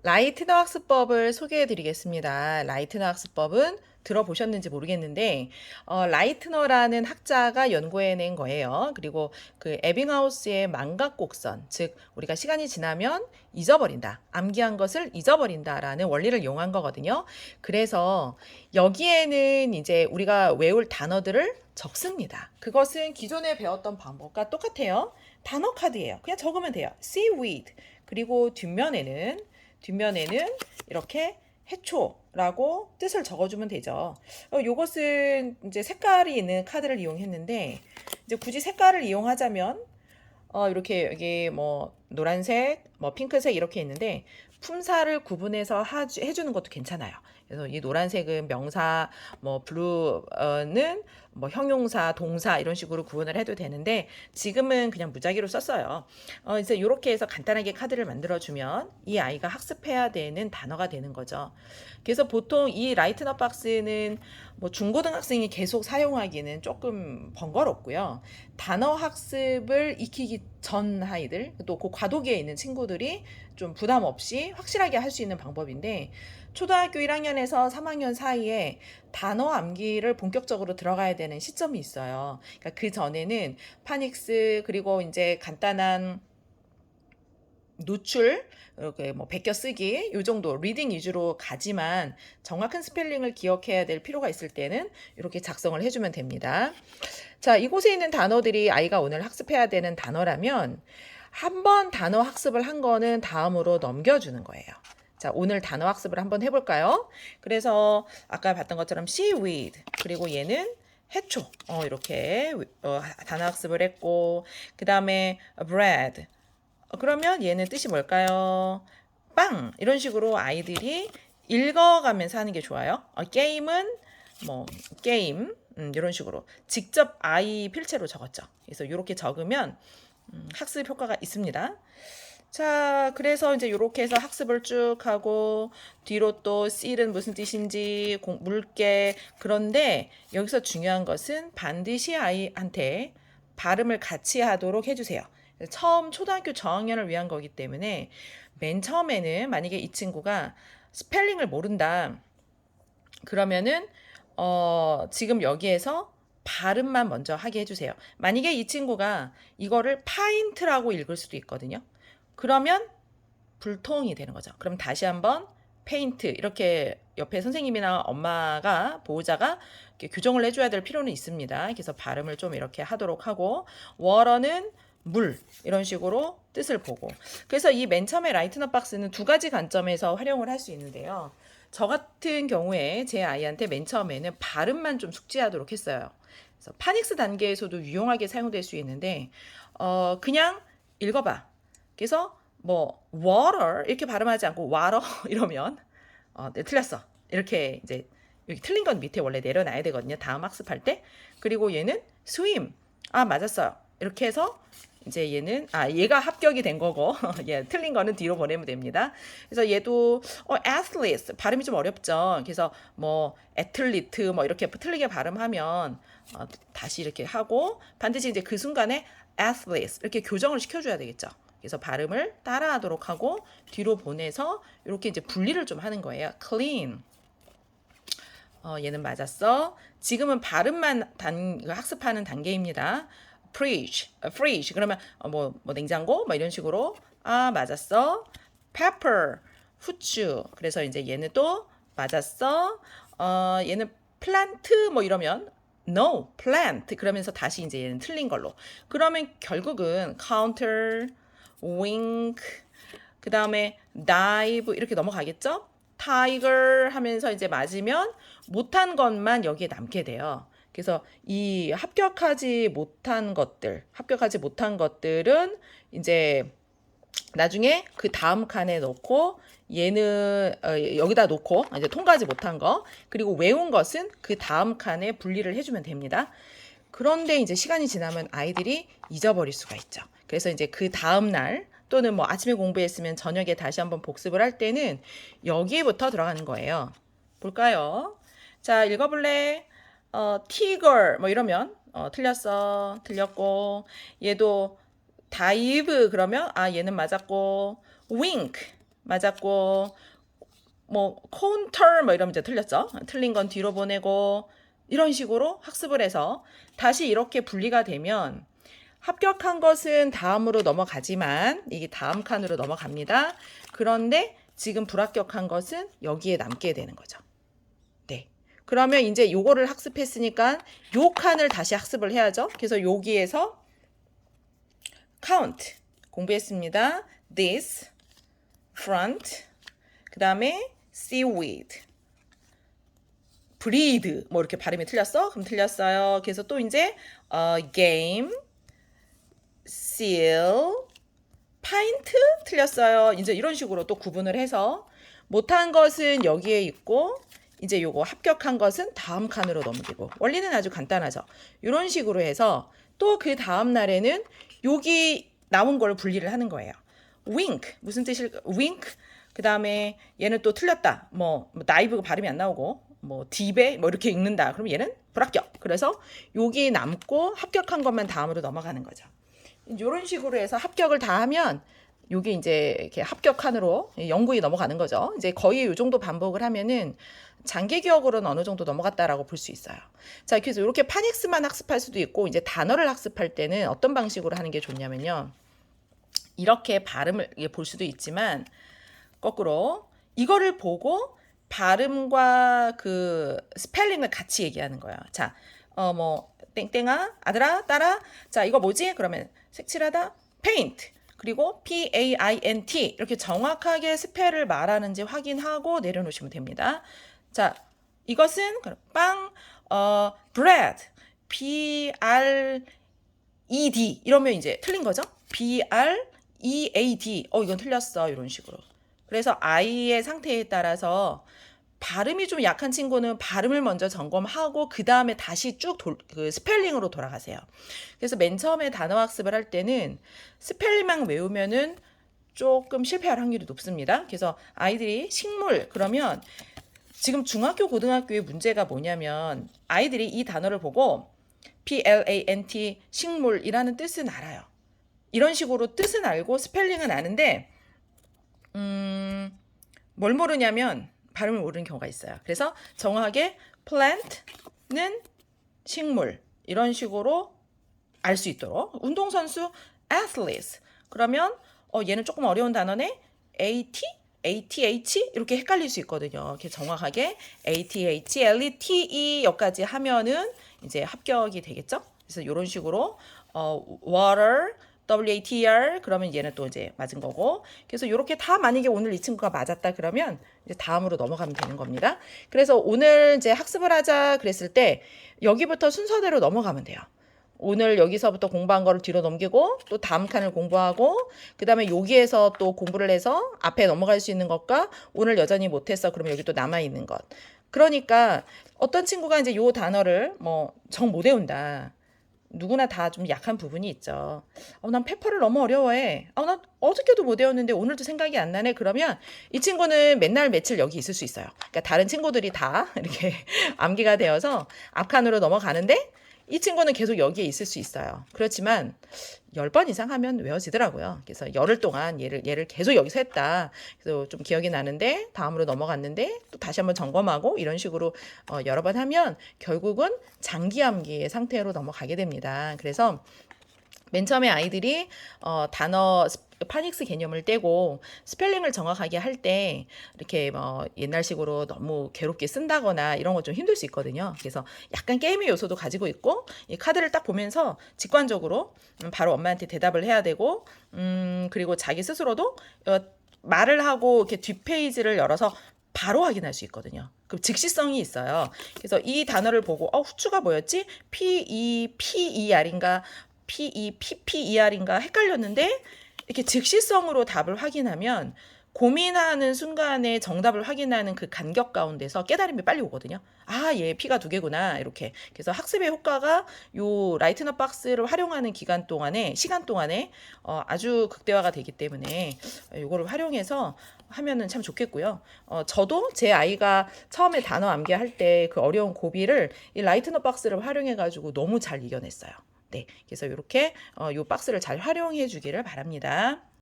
라이트너 학습법을 소개해 드리겠습니다. 라이트너 학습법은 들어보셨는지 모르겠는데, 라이트너라는 학자가 연구해낸 거예요. 그리고 그 에빙하우스의 망각곡선, 즉, 우리가 시간이 지나면 잊어버린다. 암기한 것을 잊어버린다라는 원리를 이용한 거거든요. 그래서 여기에는 이제 우리가 외울 단어들을 적습니다. 그것은 기존에 배웠던 방법과 똑같아요. 단어 카드예요. 그냥 적으면 돼요. seaweed. 그리고 뒷면에는 이렇게 해초라고 뜻을 적어주면 되죠. 요것은 이제 색깔이 있는 카드를 이용했는데, 이제 굳이 색깔을 이용하자면, 이렇게 여기 뭐 노란색, 뭐 핑크색 이렇게 있는데, 품사를 구분해서 해주는 것도 괜찮아요. 그래서 이 노란색은 명사, 뭐 블루는 뭐 형용사, 동사 이런 식으로 구분을 해도 되는데 지금은 그냥 무작위로 썼어요. 이제 이렇게 해서 간단하게 카드를 만들어주면 이 아이가 학습해야 되는 단어가 되는 거죠. 그래서 보통 이 라이트너 박스는 뭐 중고등학생이 계속 사용하기는 조금 번거롭고요. 단어 학습을 익히기 전 아이들, 또 그 과도기에 있는 친구들이 좀 부담 없이 확실하게 할 수 있는 방법인데, 초등학교 1학년에서 3학년 사이에 단어 암기를 본격적으로 들어가야 되는 시점이 있어요. 그러니까 그 전에는 파닉스, 그리고 이제 간단한 노출, 이렇게 뭐 베껴 쓰기 요 정도 리딩 위주로 가지만 정확한 스펠링을 기억해야 될 필요가 있을 때는 이렇게 작성을 해주면 됩니다. 자, 이곳에 있는 단어들이 아이가 오늘 학습해야 되는 단어라면 한 번 단어 학습을 한 거는 다음으로 넘겨주는 거예요. 자, 오늘 단어 학습을 한번 해볼까요? 그래서 아까 봤던 것처럼 seaweed, 그리고 얘는 해초, 이렇게 단어 학습을 했고, 그 다음에 bread, 그러면 얘는 뜻이 뭘까요? 빵, 이런 식으로 아이들이 읽어가면서 하는 게 좋아요. 게임은 뭐 게임, 이런 식으로 직접 아이 필체로 적었죠. 그래서 이렇게 적으면 학습 효과가 있습니다. 자, 그래서 이제 이렇게 해서 학습을 쭉 하고 뒤로 또 seal은 무슨 뜻인지 물개. 그런데 여기서 중요한 것은 반드시 아이한테 발음을 같이 하도록 해주세요. 처음 초등학교 저학년을 위한 거기 때문에 맨 처음에는 만약에 이 친구가 스펠링을 모른다. 그러면은 지금 여기에서 발음만 먼저 하게 해주세요. 만약에 이 친구가 이거를 파인트라고 읽을 수도 있거든요. 그러면 불통이 되는 거죠. 그럼 다시 한번 페인트 이렇게 옆에 선생님이나 엄마가 보호자가 이렇게 교정을 해줘야 될 필요는 있습니다. 그래서 발음을 좀 이렇게 하도록 하고 워러는 물 이런 식으로 뜻을 보고 그래서 이 맨 처음에 라이트너 박스는 두 가지 관점에서 활용을 할 수 있는데요. 저 같은 경우에 제 아이한테 맨 처음에는 발음만 좀 숙지하도록 했어요. 그래서 파닉스 단계에서도 유용하게 사용될 수 있는데 그냥 읽어봐. 그래서 뭐 water 이렇게 발음하지 않고 water 이러면 네, 틀렸어. 이렇게 이제 여기 틀린 건 밑에 원래 내려놔야 되거든요. 다음 학습할 때. 그리고 얘는 swim. 아, 맞았어요. 이렇게 해서 이제 얘는 얘가 합격이 된 거고 예, 틀린 거는 뒤로 보내면 됩니다. 그래서 얘도 athlete 발음이 좀 어렵죠. 그래서 뭐 애틀리트 뭐 이렇게 틀리게 발음하면 다시 이렇게 하고 반드시 이제 그 순간에 athlete 이렇게 교정을 시켜줘야 되겠죠. 그래서 발음을 따라하도록 하고 뒤로 보내서 이렇게 이제 분리를 좀 하는 거예요. clean. 얘는 맞았어. 지금은 발음만 학습하는 단계입니다. fridge. 그러면 뭐 냉장고 뭐 이런 식으로 맞았어. pepper. 후추. 그래서 이제 얘는 또 맞았어. 얘는 plant 뭐 이러면 no, plant. 그러면서 다시 이제 얘는 틀린 걸로. 그러면 결국은 counter, wink, 그 다음에 dive 이렇게 넘어가겠죠? tiger 하면서 이제 맞으면 못한 것만 여기에 남게 돼요. 그래서 이 합격하지 못한 것들은 이제 나중에 그 다음 칸에 넣고 얘는 여기다 놓고 이제 통과하지 못한 거 그리고 외운 것은 그 다음 칸에 분리를 해주면 됩니다. 그런데 이제 시간이 지나면 아이들이 잊어버릴 수가 있죠. 그래서 이제 그 다음 날 또는 뭐 아침에 공부했으면 저녁에 다시 한번 복습을 할 때는 여기부터 들어가는 거예요. 볼까요? 자, 읽어볼래? 티걸 뭐 이러면 틀렸어. 틀렸고 얘도 다이브 그러면 얘는 맞았고 wink 맞았고, 뭐 counter 뭐 이러면 이제 틀렸죠. 틀린 건 뒤로 보내고 이런 식으로 학습을 해서 다시 이렇게 분리가 되면 합격한 것은 다음으로 넘어가지만 이게 다음 칸으로 넘어갑니다. 그런데 지금 불합격한 것은 여기에 남게 되는 거죠. 네. 그러면 이제 요거를 학습했으니까 요 칸을 다시 학습을 해야죠. 그래서 여기에서 count 공부했습니다. this, front, 그 다음에 seaweed, breed 뭐 이렇게 발음이 틀렸어? 그럼 틀렸어요. 그래서 또 이제 game, seal, pint 틀렸어요. 이제 이런 식으로 또 구분을 해서 못한 것은 여기에 있고 이제 요거 합격한 것은 다음 칸으로 넘기고 원리는 아주 간단하죠. 이런 식으로 해서 또 그 다음 날에는 여기 나온 걸 분리를 하는 거예요. wink 무슨 뜻일까? wink 그 다음에 얘는 또 틀렸다. 뭐 나이브가 발음이 안 나오고 뭐 딥에 뭐 이렇게 읽는다. 그럼 얘는 불합격. 그래서 여기 남고 합격한 것만 다음으로 넘어가는 거죠. 이런 식으로 해서 합격을 다 하면 요게 이제 이렇게 합격 칸으로 영구히 넘어가는 거죠. 이제 거의 요 정도 반복을 하면은 장기 기억으로는 어느 정도 넘어갔다라고 볼 수 있어요. 자, 그래서 이렇게 파닉스만 학습할 수도 있고 이제 단어를 학습할 때는 어떤 방식으로 하는 게 좋냐면요. 이렇게 발음을 볼 수도 있지만 거꾸로 이거를 보고 발음과 그 스펠링을 같이 얘기하는 거예요. 자, 뭐 땡땡아, 아들아, 딸아. 자, 이거 뭐지? 그러면 색칠하다, paint. 그리고 P-A-I-N-T 이렇게 정확하게 스펠을 말하는지 확인하고 내려놓으시면 됩니다. 자, 이것은 빵, bread, B-R-E-D 이러면 이제 틀린 거죠? B-R-E-A-D 이건 틀렸어. 이런 식으로. 그래서 아이의 상태에 따라서 발음이 좀 약한 친구는 발음을 먼저 점검하고 그 다음에 다시 쭉 그 스펠링으로 돌아가세요. 그래서 맨 처음에 단어 학습을 할 때는 스펠링만 외우면은 조금 실패할 확률이 높습니다. 그래서 아이들이 식물 그러면 지금 중학교 고등학교의 문제가 뭐냐면 아이들이 이 단어를 보고 plant 식물이라는 뜻은 알아요. 이런 식으로 뜻은 알고 스펠링은 아는데 뭘 모르냐면 발음을 모르는 경우가 있어요. 그래서 정확하게 plant는 식물 이런 식으로 알 수 있도록 운동선수 athletes 그러면 얘는 조금 어려운 단어네 AT, ATH 이렇게 헷갈릴 수 있거든요. 이렇게 정확하게 ATH, LETE 여기까지 하면은 이제 합격이 되겠죠. 그래서 이런 식으로 water WATR 그러면 얘는 또 이제 맞은 거고 그래서 이렇게 다 만약에 오늘 이 친구가 맞았다 그러면 이제 다음으로 넘어가면 되는 겁니다. 그래서 오늘 이제 학습을 하자 그랬을 때 여기부터 순서대로 넘어가면 돼요. 오늘 여기서부터 공부한 거를 뒤로 넘기고 또 다음 칸을 공부하고 그 다음에 여기에서 또 공부를 해서 앞에 넘어갈 수 있는 것과 오늘 여전히 못했어 그러면 여기 또 남아있는 것 그러니까 어떤 친구가 이제 요 단어를 뭐 정 못 외운다 누구나 다 좀 약한 부분이 있죠. 난 페퍼를 너무 어려워해. 난 어저께도 못 외웠는데 오늘도 생각이 안 나네. 그러면 이 친구는 맨날 며칠 여기 있을 수 있어요. 그러니까 다른 친구들이 다 이렇게 암기가 되어서 앞칸으로 넘어가는데 이 친구는 계속 여기에 있을 수 있어요. 그렇지만 10번 이상 하면 외워지더라고요. 그래서 열흘 동안 얘를 계속 여기서 했다. 그래서 좀 기억이 나는데 다음으로 넘어갔는데 또 다시 한번 점검하고 이런 식으로 여러 번 하면 결국은 장기 암기의 상태로 넘어가게 됩니다. 그래서 맨 처음에 아이들이 단어 파닉스 개념을 떼고 스펠링을 정확하게 할 때 이렇게 뭐 옛날식으로 너무 괴롭게 쓴다거나 이런 거 좀 힘들 수 있거든요. 그래서 약간 게임의 요소도 가지고 있고 이 카드를 딱 보면서 직관적으로 바로 엄마한테 대답을 해야 되고 그리고 자기 스스로도 말을 하고 이렇게 뒷페이지를 열어서 바로 확인할 수 있거든요. 그럼 즉시성이 있어요. 그래서 이 단어를 보고 후추가 뭐였지? PER인가 PEPPER인가 헷갈렸는데 이렇게 즉시성으로 답을 확인하면 고민하는 순간에 정답을 확인하는 그 간격 가운데서 깨달음이 빨리 오거든요. 얘 P가 2개구나 이렇게. 그래서 학습의 효과가 요 라이트너 박스를 활용하는 시간 동안에 아주 극대화가 되기 때문에 요거를 활용해서 하면은 참 좋겠고요. 저도 제 아이가 처음에 단어 암기할 때 그 어려운 고비를 이 라이트너 박스를 활용해 가지고 너무 잘 이겨냈어요. 네, 그래서 이렇게 요 박스를 잘 활용해 주기를 바랍니다.